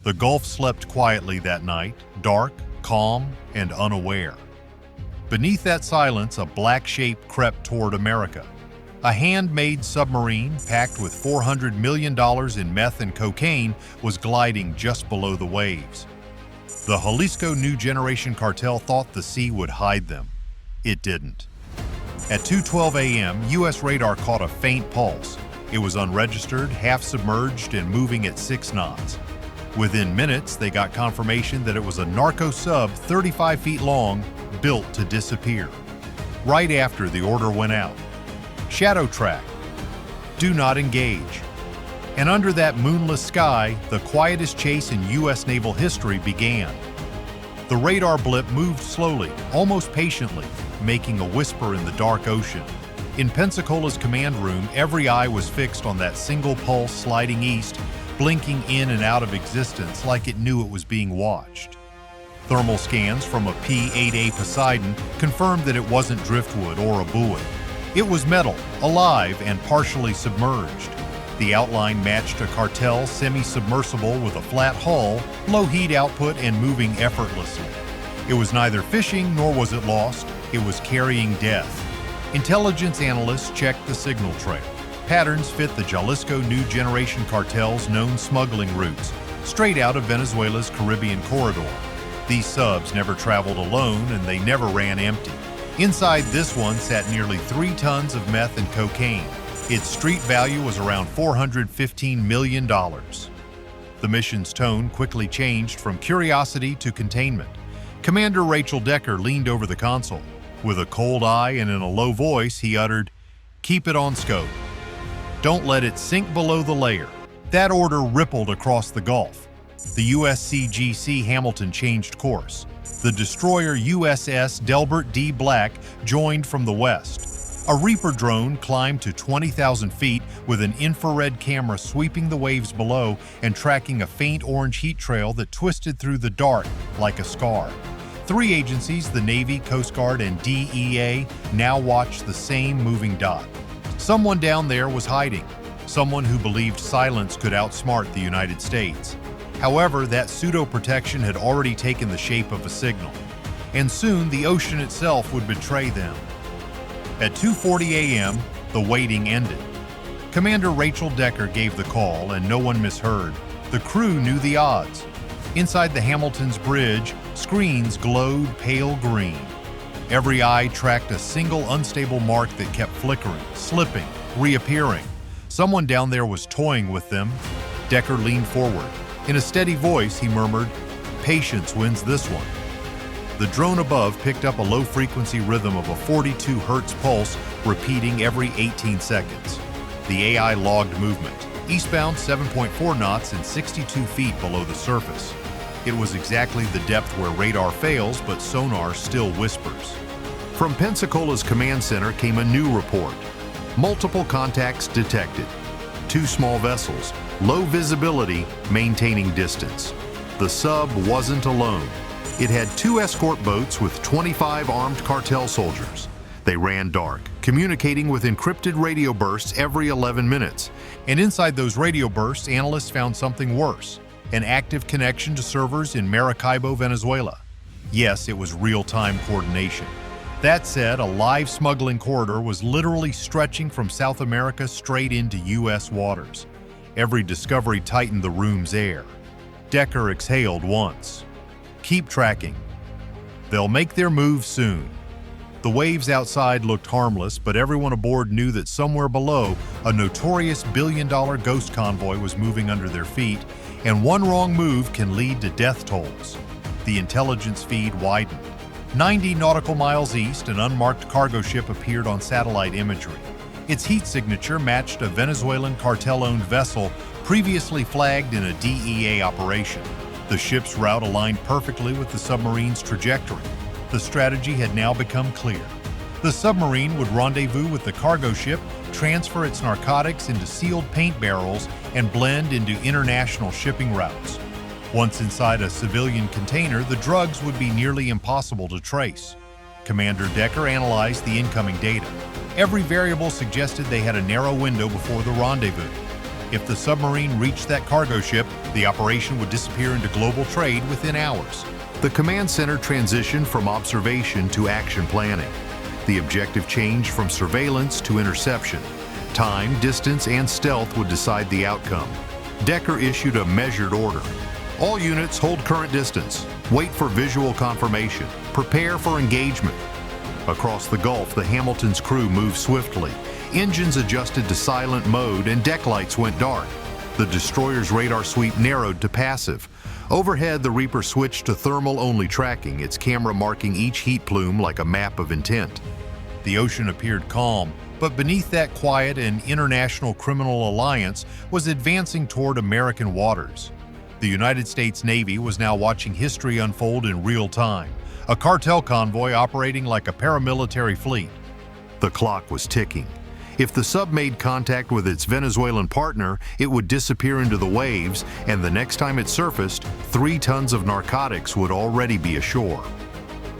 The Gulf slept quietly that night, dark, calm, and unaware. Beneath that silence, a black shape crept toward America. A handmade submarine packed with $400 million in meth and cocaine was gliding just below the waves. The Jalisco New Generation cartel thought the sea would hide them. It didn't. At 2:12 a.m., U.S. radar caught a faint pulse. It was unregistered, half-submerged, and moving at 6 knots. Within minutes, they got confirmation that it was a narco sub 35 feet long, built to disappear. Right after, the order went out. Shadow track. Do not engage. And under that moonless sky, the quietest chase in U.S. naval history began. The radar blip moved slowly, almost patiently, making a whisper in the dark ocean. In Pensacola's command room, every eye was fixed on that single pulse sliding east, blinking in and out of existence like it knew it was being watched. Thermal scans from a P-8A Poseidon confirmed that it wasn't driftwood or a buoy. It was metal, alive, and partially submerged. The outline matched a cartel semi-submersible with a flat hull, low heat output, and moving effortlessly. It was neither fishing nor was it lost. It was carrying death. Intelligence analysts checked the signal trail. Patterns fit the Jalisco New Generation cartel's known smuggling routes, straight out of Venezuela's Caribbean corridor. These subs never traveled alone, and they never ran empty. Inside this one sat nearly 3 tons of meth and cocaine. Its street value was around $415 million. The mission's tone quickly changed from curiosity to containment. Commander Rachel Decker leaned over the console. With a cold eye and in a low voice, he uttered, "Keep it on scope. Don't let it sink below the layer." That order rippled across the Gulf. The USCGC Hamilton changed course. The destroyer USS Delbert D. Black joined from the west. A Reaper drone climbed to 20,000 feet with an infrared camera sweeping the waves below and tracking a faint orange heat trail that twisted through the dark like a scar. 3 agencies, the Navy, Coast Guard, and DEA, now watched the same moving dot. Someone down there was hiding, someone who believed silence could outsmart the United States. However, that pseudo-protection had already taken the shape of a signal, and soon the ocean itself would betray them. At 2:40 a.m., the waiting ended. Commander Rachel Decker gave the call, and no one misheard. The crew knew the odds. Inside the Hamilton's bridge, screens glowed pale green. Every eye tracked a single unstable mark that kept flickering, slipping, reappearing. Someone down there was toying with them. Decker leaned forward. In a steady voice, he murmured, "Patience wins this one." The drone above picked up a low-frequency rhythm of a 42 Hz pulse, repeating every 18 seconds. The AI logged movement, eastbound 7.4 knots and 62 feet below the surface. It was exactly the depth where radar fails, but sonar still whispers. From Pensacola's command center came a new report. Multiple contacts detected. 2 small vessels, low visibility, maintaining distance. The sub wasn't alone. It had 2 escort boats with 25 armed cartel soldiers. They ran dark, communicating with encrypted radio bursts every 11 minutes. And inside those radio bursts, analysts found something worse: an active connection to servers in Maracaibo, Venezuela. Yes, it was real-time coordination. That said, a live smuggling corridor was literally stretching from South America straight into U.S. waters. Every discovery tightened the room's air. Decker exhaled once. "Keep tracking. They'll make their move soon." The waves outside looked harmless, but everyone aboard knew that somewhere below, a notorious billion-dollar ghost convoy was moving under their feet, and one wrong move can lead to death tolls. The intelligence feed widened. 90 nautical miles east, an unmarked cargo ship appeared on satellite imagery. Its heat signature matched a Venezuelan cartel-owned vessel previously flagged in a DEA operation. The ship's route aligned perfectly with the submarine's trajectory. The strategy had now become clear. The submarine would rendezvous with the cargo ship, transfer its narcotics into sealed paint barrels, and blend into international shipping routes. Once inside a civilian container, the drugs would be nearly impossible to trace. Commander Decker analyzed the incoming data. Every variable suggested they had a narrow window before the rendezvous. If the submarine reached that cargo ship, the operation would disappear into global trade within hours. The command center transitioned from observation to action planning. The objective changed from surveillance to interception. Time, distance, and stealth would decide the outcome. Decker issued a measured order. All units hold current distance. Wait for visual confirmation. Prepare for engagement. Across the Gulf, the Hamilton's crew moved swiftly. Engines adjusted to silent mode and deck lights went dark. The destroyer's radar sweep narrowed to passive. Overhead, the Reaper switched to thermal-only tracking, its camera marking each heat plume like a map of intent. The ocean appeared calm, but beneath that quiet, an international criminal alliance was advancing toward American waters. The United States Navy was now watching history unfold in real time, a cartel convoy operating like a paramilitary fleet. The clock was ticking. If the sub made contact with its Venezuelan partner, it would disappear into the waves, and the next time it surfaced, 3 tons of narcotics would already be ashore.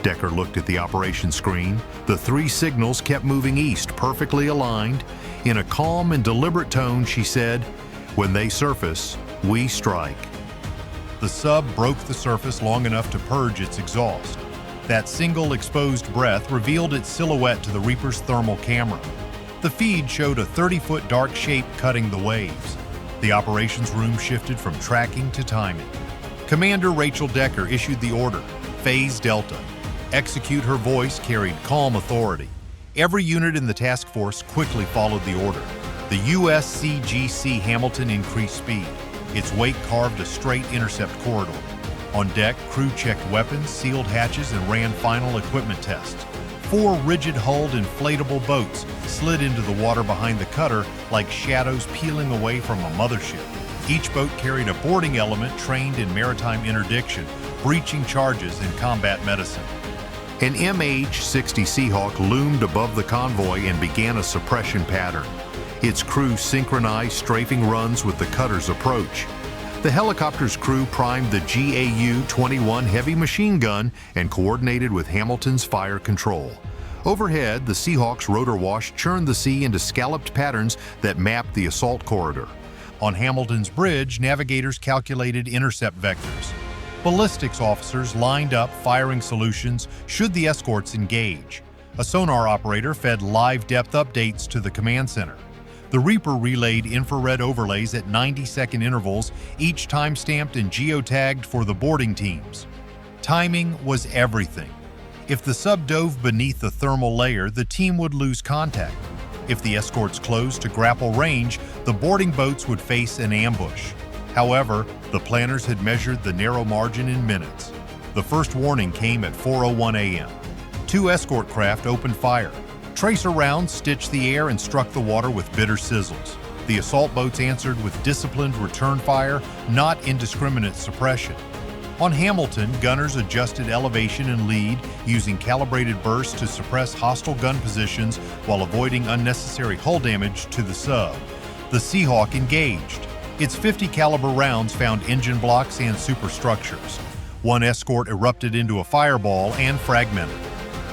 Decker looked at the operation screen. The 3 signals kept moving east, perfectly aligned. In a calm and deliberate tone, she said, "When they surface, we strike." The sub broke the surface long enough to purge its exhaust. That single exposed breath revealed its silhouette to the Reaper's thermal camera. The feed showed a 30-foot dark shape cutting the waves. The operations room shifted from tracking to timing. Commander Rachel Decker issued the order, Phase Delta. Execute. Her voice carried calm authority. Every unit in the task force quickly followed the order. The USCGC Hamilton increased speed. Its wake carved a straight intercept corridor. On deck, crew checked weapons, sealed hatches, and ran final equipment tests. 4 rigid-hulled inflatable boats slid into the water behind the cutter like shadows peeling away from a mothership. Each boat carried a boarding element trained in maritime interdiction, breaching charges, and combat medicine. An MH-60 Seahawk loomed above the convoy and began a suppression pattern. Its crew synchronized strafing runs with the cutter's approach. The helicopter's crew primed the GAU-21 heavy machine gun and coordinated with Hamilton's fire control. Overhead, the Seahawk's rotor wash churned the sea into scalloped patterns that mapped the assault corridor. On Hamilton's bridge, navigators calculated intercept vectors. Ballistics officers lined up firing solutions should the escorts engage. A sonar operator fed live depth updates to the command center. The Reaper relayed infrared overlays at 90-second intervals, each time-stamped and geotagged for the boarding teams. Timing was everything. If the sub dove beneath the thermal layer, the team would lose contact. If the escorts closed to grapple range, the boarding boats would face an ambush. However, the planners had measured the narrow margin in minutes. The first warning came at 4:01 a.m. 2 escort craft opened fire. Tracer rounds stitched the air and struck the water with bitter sizzles. The assault boats answered with disciplined return fire, not indiscriminate suppression. On Hamilton, gunners adjusted elevation and lead, using calibrated bursts to suppress hostile gun positions while avoiding unnecessary hull damage to the sub. The Seahawk engaged. Its .50 caliber rounds found engine blocks and superstructures. 1 escort erupted into a fireball and fragmented.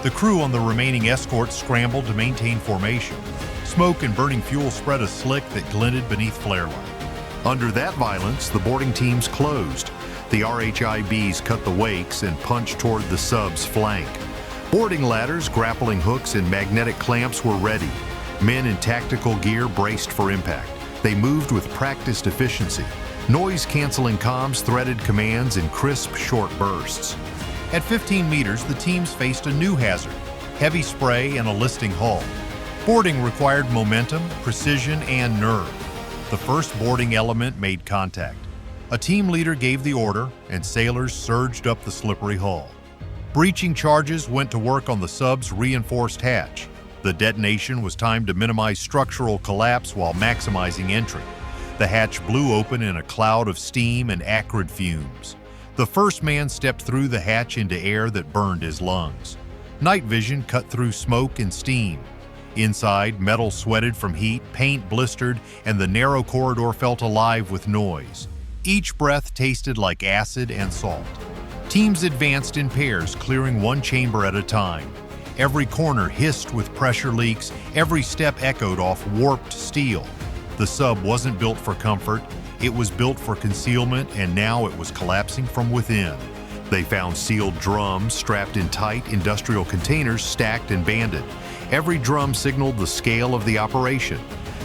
The crew on the remaining escorts scrambled to maintain formation. Smoke and burning fuel spread a slick that glinted beneath flare light. Under that violence, the boarding teams closed. The RHIBs cut the wakes and punched toward the sub's flank. Boarding ladders, grappling hooks, and magnetic clamps were ready. Men in tactical gear braced for impact. They moved with practiced efficiency. Noise-canceling comms threaded commands in crisp, short bursts. At 15 meters, the teams faced a new hazard, heavy spray and a listing hull. Boarding required momentum, precision, and nerve. The first boarding element made contact. A team leader gave the order, and sailors surged up the slippery hull. Breaching charges went to work on the sub's reinforced hatch. The detonation was timed to minimize structural collapse while maximizing entry. The hatch blew open in a cloud of steam and acrid fumes. The first man stepped through the hatch into air that burned his lungs. Night vision cut through smoke and steam. Inside, metal sweated from heat, paint blistered, and the narrow corridor felt alive with noise. Each breath tasted like acid and salt. Teams advanced in pairs, clearing 1 chamber at a time. Every corner hissed with pressure leaks, every step echoed off warped steel. The sub wasn't built for comfort, it was built for concealment, and now it was collapsing from within. They found sealed drums strapped in tight industrial containers stacked and banded. Every drum signaled the scale of the operation.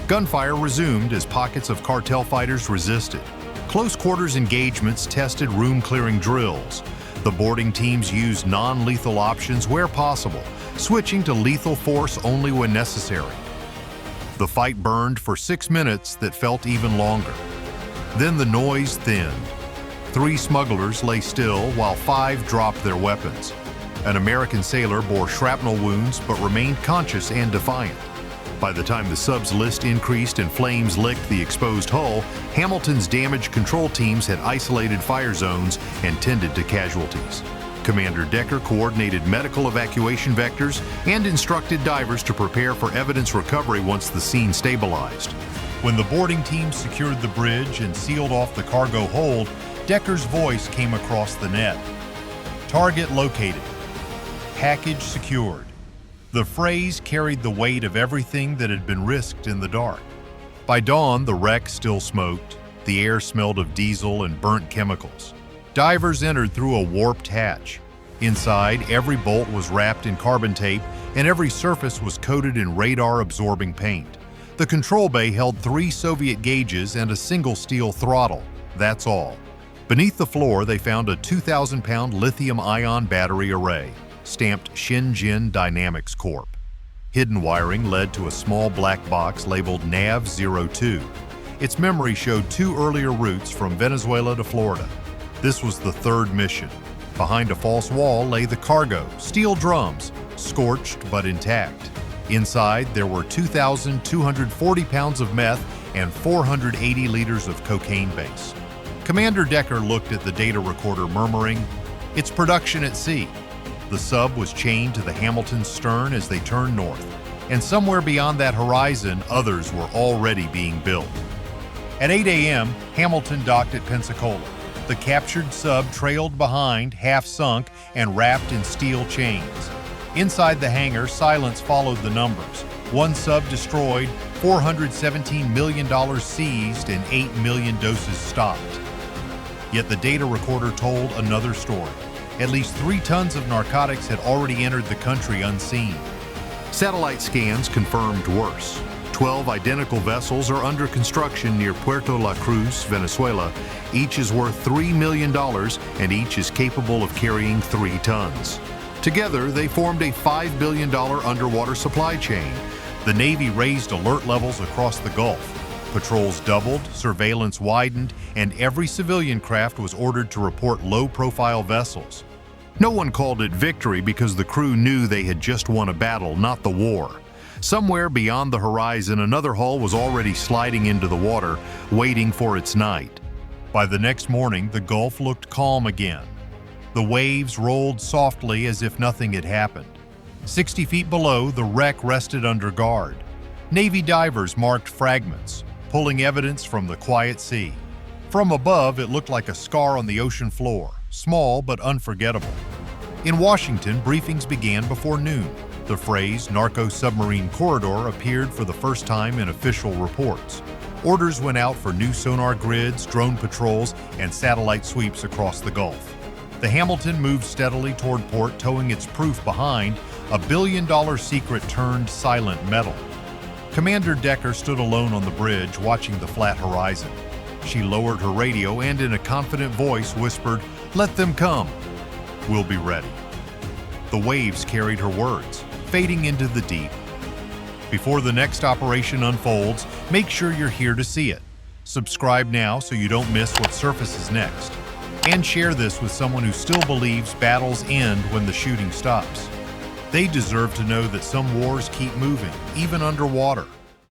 Gunfire resumed as pockets of cartel fighters resisted. Close quarters engagements tested room-clearing drills. The boarding teams used non-lethal options where possible, switching to lethal force only when necessary. The fight burned for 6 minutes that felt even longer. Then the noise thinned. 3 smugglers lay still while 5 dropped their weapons. An American sailor bore shrapnel wounds but remained conscious and defiant. By the time the sub's list increased and flames licked the exposed hull, Hamilton's damage control teams had isolated fire zones and tended to casualties. Commander Decker coordinated medical evacuation vectors and instructed divers to prepare for evidence recovery once the scene stabilized. When the boarding team secured the bridge and sealed off the cargo hold, Decker's voice came across the net. Target located. Package secured. The phrase carried the weight of everything that had been risked in the dark. By dawn, the wreck still smoked. The air smelled of diesel and burnt chemicals. Divers entered through a warped hatch. Inside, every bolt was wrapped in carbon tape and every surface was coated in radar-absorbing paint. The control bay held 3 Soviet gauges and a single steel throttle. That's all. Beneath the floor, they found a 2,000-pound lithium-ion battery array, stamped Shenzhen Dynamics Corp. Hidden wiring led to a small black box labeled NAV-02. Its memory showed 2 earlier routes from Venezuela to Florida. This was the 3rd mission. Behind a false wall lay the cargo, steel drums, scorched but intact. Inside, there were 2,240 pounds of meth and 480 liters of cocaine base. Commander Decker looked at the data recorder, murmuring, "It's production at sea." The sub was chained to the Hamilton's stern as they turned north, and somewhere beyond that horizon, others were already being built. At 8 a.m., Hamilton docked at Pensacola. The captured sub trailed behind, half sunk and wrapped in steel chains. Inside the hangar, silence followed the numbers. 1 sub destroyed, $417 million seized, and 8 million doses stopped. Yet the data recorder told another story. At least 3 tons of narcotics had already entered the country unseen. Satellite scans confirmed worse. 12 identical vessels are under construction near Puerto La Cruz, Venezuela. Each is worth $3 million and each is capable of carrying 3 tons. Together, they formed a $5 billion underwater supply chain. The Navy raised alert levels across the Gulf. Patrols doubled, surveillance widened, and every civilian craft was ordered to report low-profile vessels. No one called it victory because the crew knew they had just won a battle, not the war. Somewhere beyond the horizon, another hull was already sliding into the water, waiting for its night. By the next morning, the Gulf looked calm again. The waves rolled softly as if nothing had happened. 60 feet below, the wreck rested under guard. Navy divers marked fragments, pulling evidence from the quiet sea. From above, it looked like a scar on the ocean floor, small but unforgettable. In Washington, briefings began before noon. The phrase narco-submarine corridor appeared for the first time in official reports. Orders went out for new sonar grids, drone patrols, and satellite sweeps across the Gulf. The Hamilton moved steadily toward port, towing its proof behind, a billion-dollar secret turned silent metal. Commander Decker stood alone on the bridge, watching the flat horizon. She lowered her radio and in a confident voice whispered, "Let them come. We'll be ready." The waves carried her words, fading into the deep. Before the next operation unfolds, make sure you're here to see it. Subscribe now so you don't miss what surfaces next. And share this with someone who still believes battles end when the shooting stops. They deserve to know that some wars keep moving, even underwater.